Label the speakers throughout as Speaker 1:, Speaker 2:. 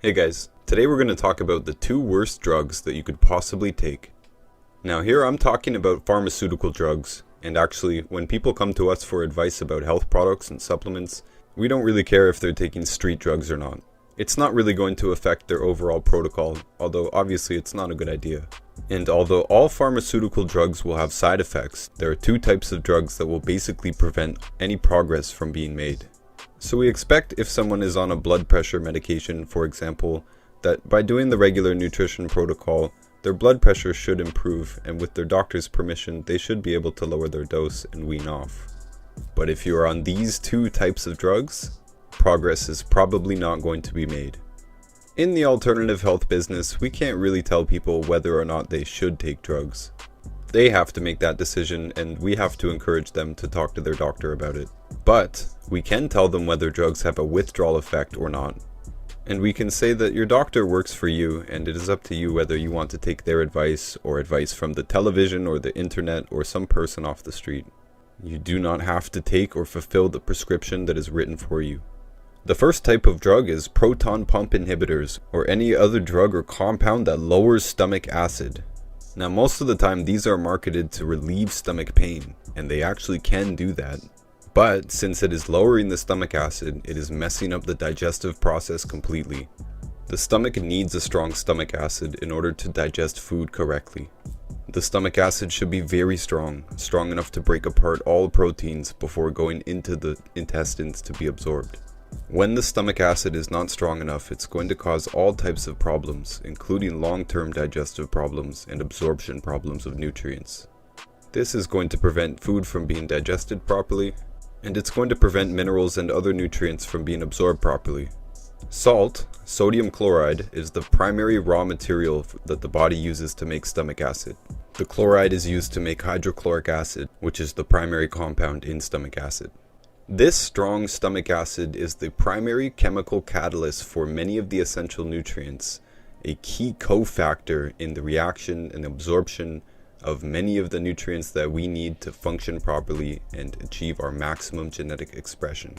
Speaker 1: Hey guys, today we're going to talk about the two worst drugs that you could possibly take. Now here I'm talking about pharmaceutical drugs, and actually when people come to us for advice about health products and supplements, we don't really care if they're taking street drugs or not. It's not really going to affect their overall protocol, although obviously it's not a good idea. And although all pharmaceutical drugs will have side effects, there are two types of drugs that will basically prevent any progress from being made. So we expect if someone is on a blood pressure medication, for example, that by doing the regular nutrition protocol, their blood pressure should improve, and with their doctor's permission, they should be able to lower their dose and wean off. But if you are on these two types of drugs, progress is probably not going to be made. In the alternative health business, we can't really tell people whether or not they should take drugs. They have to make that decision, and we have to encourage them to talk to their doctor about it. But we can tell them whether drugs have a withdrawal effect or not. And we can say that your doctor works for you, and it is up to you whether you want to take their advice or advice from the television or the internet or some person off the street. You do not have to take or fulfill the prescription that is written for you. The first type of drug is proton pump inhibitors, or any other drug or compound that lowers stomach acid. Now most of the time these are marketed to relieve stomach pain, and they actually can do that. But since it is lowering the stomach acid, it is messing up the digestive process completely. The stomach needs a strong stomach acid in order to digest food correctly. The stomach acid should be very strong enough to break apart all proteins before going into the intestines to be absorbed. When the stomach acid is not strong enough, it's going to cause all types of problems, including long-term digestive problems and absorption problems of nutrients. This is going to prevent food from being digested properly, and it's going to prevent minerals and other nutrients from being absorbed properly. Salt, sodium chloride, is the primary raw material that the body uses to make stomach acid. The chloride is used to make hydrochloric acid, which is the primary compound in stomach acid. This strong stomach acid is the primary chemical catalyst for many of the essential nutrients, a key cofactor in the reaction and absorption of many of the nutrients that we need to function properly and achieve our maximum genetic expression.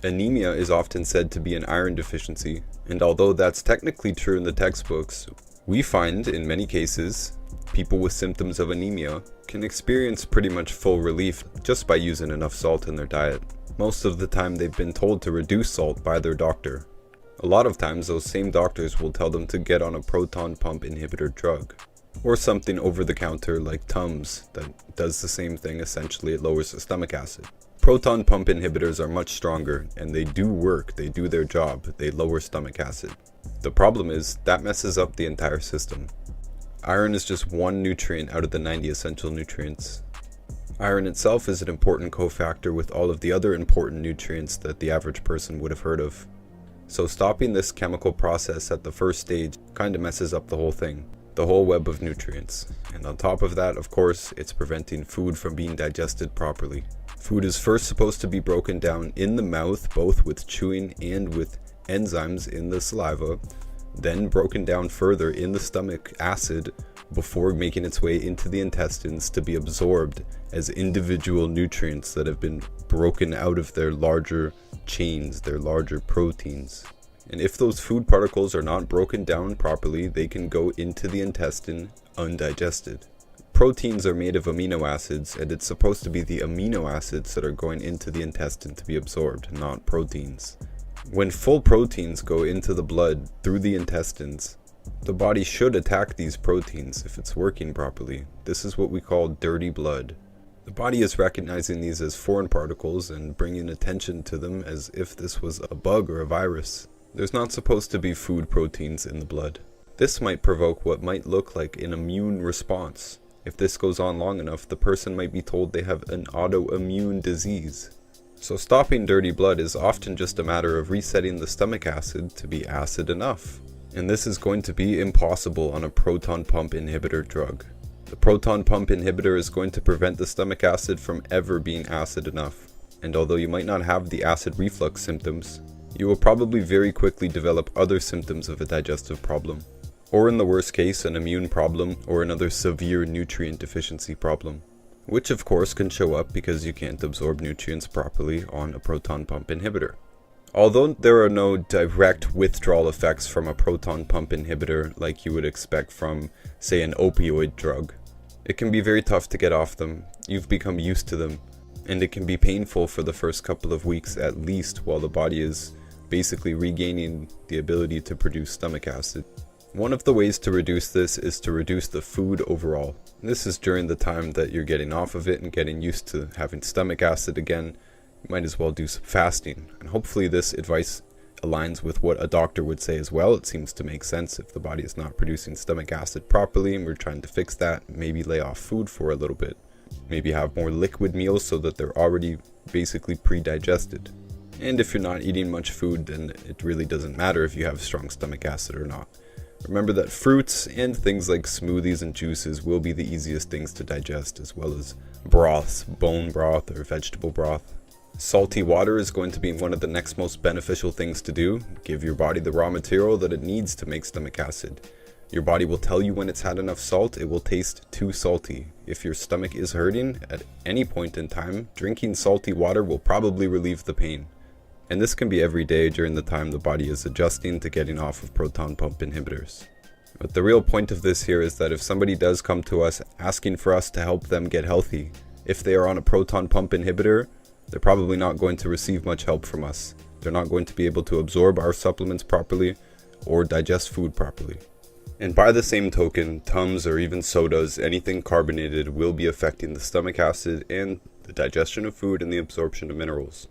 Speaker 1: Anemia is often said to be an iron deficiency, and although that's technically true in the textbooks, we find in many cases people with symptoms of anemia can experience pretty much full relief just by using enough salt in their diet. Most of the time they've been told to reduce salt by their doctor. A lot of times those same doctors will tell them to get on a proton pump inhibitor drug, or something over the counter like Tums that does the same thing. Essentially, it lowers the stomach acid. Proton pump inhibitors are much stronger, and they do work, they do their job, they lower stomach acid. The problem is that messes up the entire system. Iron is just one nutrient out of the 90 essential nutrients. Iron itself is an important cofactor with all of the other important nutrients that the average person would have heard of. So stopping this chemical process at the first stage kind of messes up the whole thing, the whole web of nutrients. And on top of that, of course, it's preventing food from being digested properly. Food is first supposed to be broken down in the mouth, both with chewing and with enzymes in the saliva, then broken down further in the stomach acid before making its way into the intestines to be absorbed as individual nutrients that have been broken out of their larger chains, their larger proteins. And if those food particles are not broken down properly, they can go into the intestine undigested. Proteins are made of amino acids, and it's supposed to be the amino acids that are going into the intestine to be absorbed, not proteins. When full proteins go into the blood through the intestines, the body should attack these proteins if it's working properly. This is what we call dirty blood. The body is recognizing these as foreign particles and bringing attention to them as if this was a bug or a virus. There's not supposed to be food proteins in the blood. This might provoke what might look like an immune response. If this goes on long enough, the person might be told they have an autoimmune disease. So stopping dirty blood is often just a matter of resetting the stomach acid to be acid enough. And this is going to be impossible on a proton pump inhibitor drug. The proton pump inhibitor is going to prevent the stomach acid from ever being acid enough. And although you might not have the acid reflux symptoms, you will probably very quickly develop other symptoms of a digestive problem. Or in the worst case, an immune problem or another severe nutrient deficiency problem. Which of course can show up because you can't absorb nutrients properly on a proton pump inhibitor. Although there are no direct withdrawal effects from a proton pump inhibitor like you would expect from, say, an opioid drug, it can be very tough to get off them. You've become used to them, and it can be painful for the first couple of weeks at least while the body is basically regaining the ability to produce stomach acid. One of the ways to reduce this is to reduce the food overall. This is during the time that you're getting off of it and getting used to having stomach acid again. You might as well do some fasting, and hopefully this advice aligns with what a doctor would say as well. It seems to make sense. If the body is not producing stomach acid properly and we're trying to fix that, maybe lay off food for a little bit. Maybe have more liquid meals so that they're already basically pre-digested. And if you're not eating much food, then it really doesn't matter if you have strong stomach acid or not. Remember that fruits and things like smoothies and juices will be the easiest things to digest, as well as broths, bone broth or vegetable broth. Salty water is going to be one of the next most beneficial things to do. Give your body the raw material that it needs to make stomach acid. Your body will tell you when it's had enough salt. It will taste too salty. If your stomach is hurting at any point in time, drinking salty water will probably relieve the pain. And this can be every day during the time the body is adjusting to getting off of proton pump inhibitors. But the real point of this here is that if somebody does come to us asking for us to help them get healthy, if they are on a proton pump inhibitor, they're probably not going to receive much help from us. They're not going to be able to absorb our supplements properly or digest food properly. And by the same token, Tums or even sodas, anything carbonated, will be affecting the stomach acid and the digestion of food and the absorption of minerals.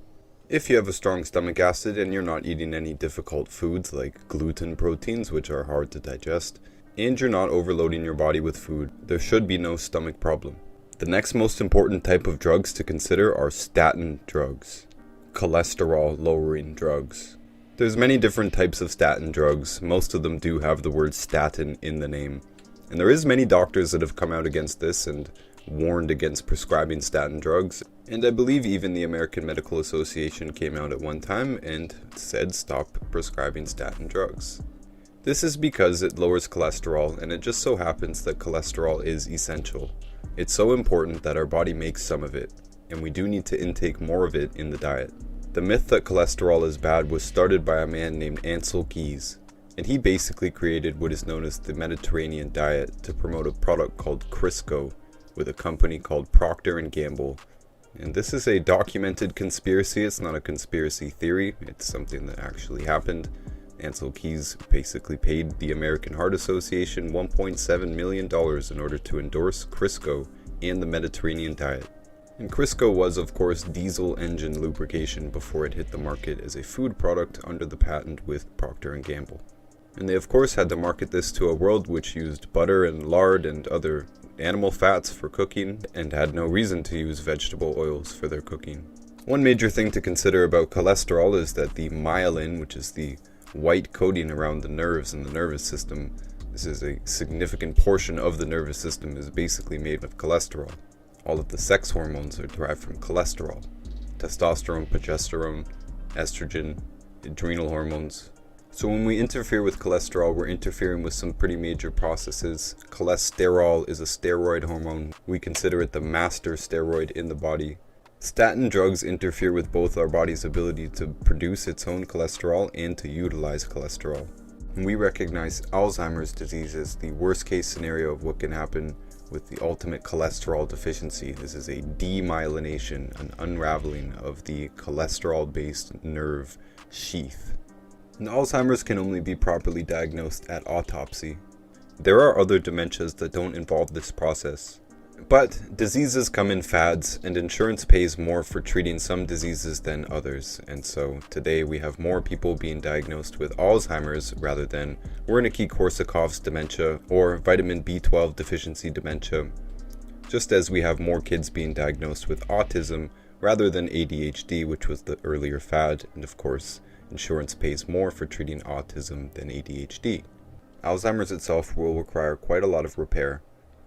Speaker 1: If you have a strong stomach acid and you're not eating any difficult foods like gluten proteins, which are hard to digest, and you're not overloading your body with food, there should be no stomach problem. The next most important type of drugs to consider are statin drugs, cholesterol lowering drugs. There's many different types of statin drugs. Most of them do have the word statin in the name. And there is many doctors that have come out against this and warned against prescribing statin drugs. And I believe even the American Medical Association came out at one time and said stop prescribing statin drugs. This is because it lowers cholesterol, and it just so happens that cholesterol is essential. It's so important that our body makes some of it, and we do need to intake more of it in the diet. The myth that cholesterol is bad was started by a man named Ancel Keys, and he basically created what is known as the Mediterranean diet to promote a product called Crisco with a company called Procter & Gamble. And this is a documented conspiracy. It's not a conspiracy theory. It's something that actually happened. Ancel Keys basically paid the American Heart Association $1.7 million in order to endorse Crisco and the Mediterranean diet. And Crisco was, of course, diesel engine lubrication before it hit the market as a food product under the patent with Procter & Gamble. And they, of course, had to market this to a world which used butter and lard and other animal fats for cooking and had no reason to use vegetable oils for their cooking. One major thing to consider about cholesterol is that the myelin, which is the white coating around the nerves and the nervous system, this is a significant portion of the nervous system, is basically made of cholesterol. All of the sex hormones are derived from cholesterol. Testosterone, progesterone, estrogen, adrenal hormones. So when we interfere with cholesterol, we're interfering with some pretty major processes. Cholesterol is a steroid hormone. We consider it the master steroid in the body. Statin drugs interfere with both our body's ability to produce its own cholesterol and to utilize cholesterol. And we recognize Alzheimer's disease as the worst case scenario of what can happen with the ultimate cholesterol deficiency. This is a demyelination, an unraveling of the cholesterol-based nerve sheath. And Alzheimer's can only be properly diagnosed at autopsy. There are other dementias that don't involve this process. But diseases come in fads, and insurance pays more for treating some diseases than others. And so today we have more people being diagnosed with Alzheimer's rather than Wernicke-Korsakoff's dementia or vitamin B12 deficiency dementia. Just as we have more kids being diagnosed with autism rather than ADHD, which was the earlier fad. And of course, insurance pays more for treating autism than ADHD. Alzheimer's itself will require quite a lot of repair.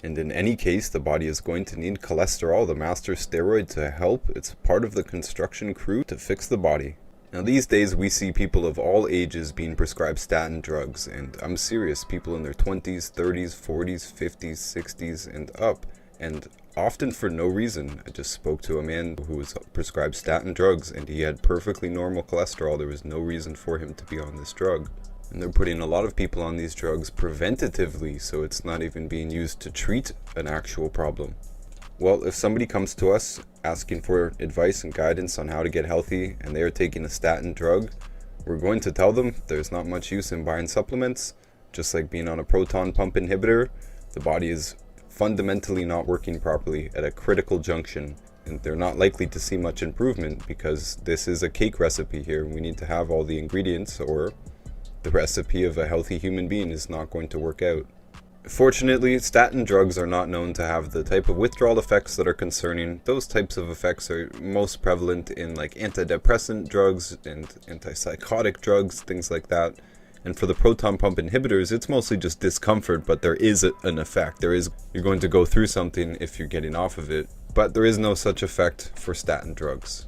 Speaker 1: And in any case, the body is going to need cholesterol, the master steroid, to help. It's part of the construction crew to fix the body. Now these days we see people of all ages being prescribed statin drugs, and I'm serious, people in their 20s, 30s, 40s, 50s, 60s, and up. And often for no reason. I just spoke to a man who was prescribed statin drugs and he had perfectly normal cholesterol. There was no reason for him to be on this drug. And they're putting a lot of people on these drugs preventatively, so it's not even being used to treat an actual problem. Well, if somebody comes to us asking for advice and guidance on how to get healthy and they are taking a statin drug, we're going to tell them there's not much use in buying supplements. Just like being on a proton pump inhibitor, the body is fundamentally not working properly at a critical junction, and they're not likely to see much improvement because this is a cake recipe here. We need to have all the ingredients, or the recipe of a healthy human being is not going to work out. Fortunately, statin drugs are not known to have the type of withdrawal effects that are concerning. Those types of effects are most prevalent in like antidepressant drugs and antipsychotic drugs, things like that. And for the proton pump inhibitors, it's mostly just discomfort, but there is an effect. You're going to go through something if you're getting off of it, but there is no such effect for statin drugs.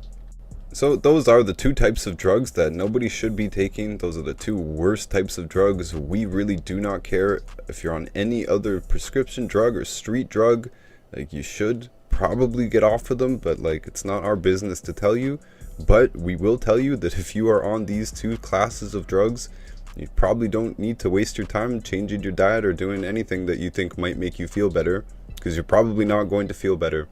Speaker 1: So those are the two types of drugs that nobody should be taking. Those are the two worst types of drugs. We really do not care if you're on any other prescription drug or street drug. Like, you should probably get off of them, but like, it's not our business to tell you. But we will tell you that if you are on these two classes of drugs, you probably don't need to waste your time changing your diet or doing anything that you think might make you feel better, because you're probably not going to feel better.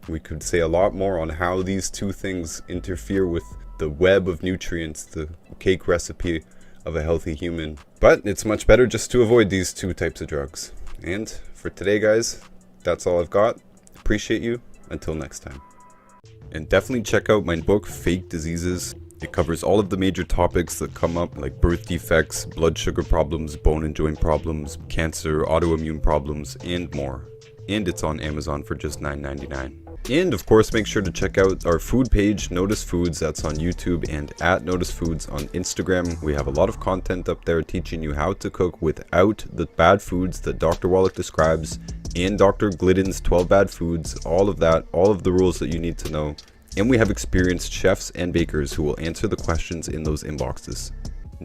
Speaker 1: We could say a lot more on how these two things interfere with the web of nutrients, the cake recipe of a healthy human. But it's much better just to avoid these two types of drugs. And for today, guys, that's all I've got. Appreciate you. Until next time. And definitely check out my book, Fake Diseases. It covers all of the major topics that come up, like birth defects, blood sugar problems, bone and joint problems, cancer, autoimmune problems, and more. And it's on Amazon for just $9.99. And of course, make sure to check out our food page, Notice Foods. That's on YouTube, and at Notice Foods on Instagram. We have a lot of content up there teaching you how to cook without the bad foods that Dr. Wallach describes, and Dr. Glidden's 12 bad foods, all of that, all of the rules that you need to know. And we have experienced chefs and bakers who will answer the questions in those inboxes.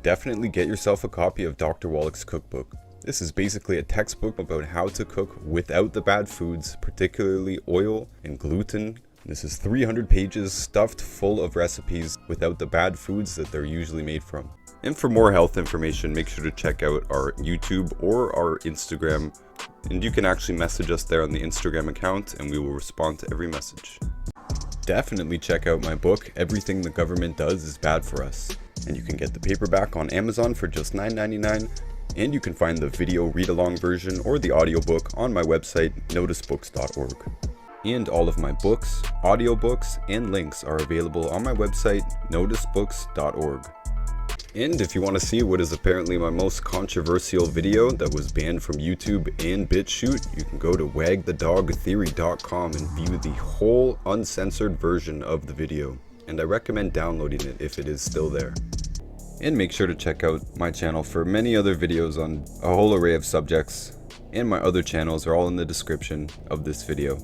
Speaker 1: Definitely get yourself a copy of Dr. Wallach's cookbook. This is basically a textbook about how to cook without the bad foods, particularly oil and gluten. This is 300 pages stuffed full of recipes without the bad foods that they're usually made from. And for more health information, make sure to check out our YouTube or our Instagram. And you can actually message us there on the Instagram account, and we will respond to every message. Definitely check out my book, Everything the Government Does is Bad for Us. And you can get the paperback on Amazon for just $9.99. And you can find the video read-along version or the audiobook on my website, noticebooks.org. And all of my books, audiobooks, and links are available on my website, noticebooks.org. And if you want to see what is apparently my most controversial video that was banned from YouTube and BitChute, you can go to wagthedogtheory.com and view the whole uncensored version of the video. And I recommend downloading it if it is still there. And make sure to check out my channel for many other videos on a whole array of subjects, and my other channels are all in the description of this video.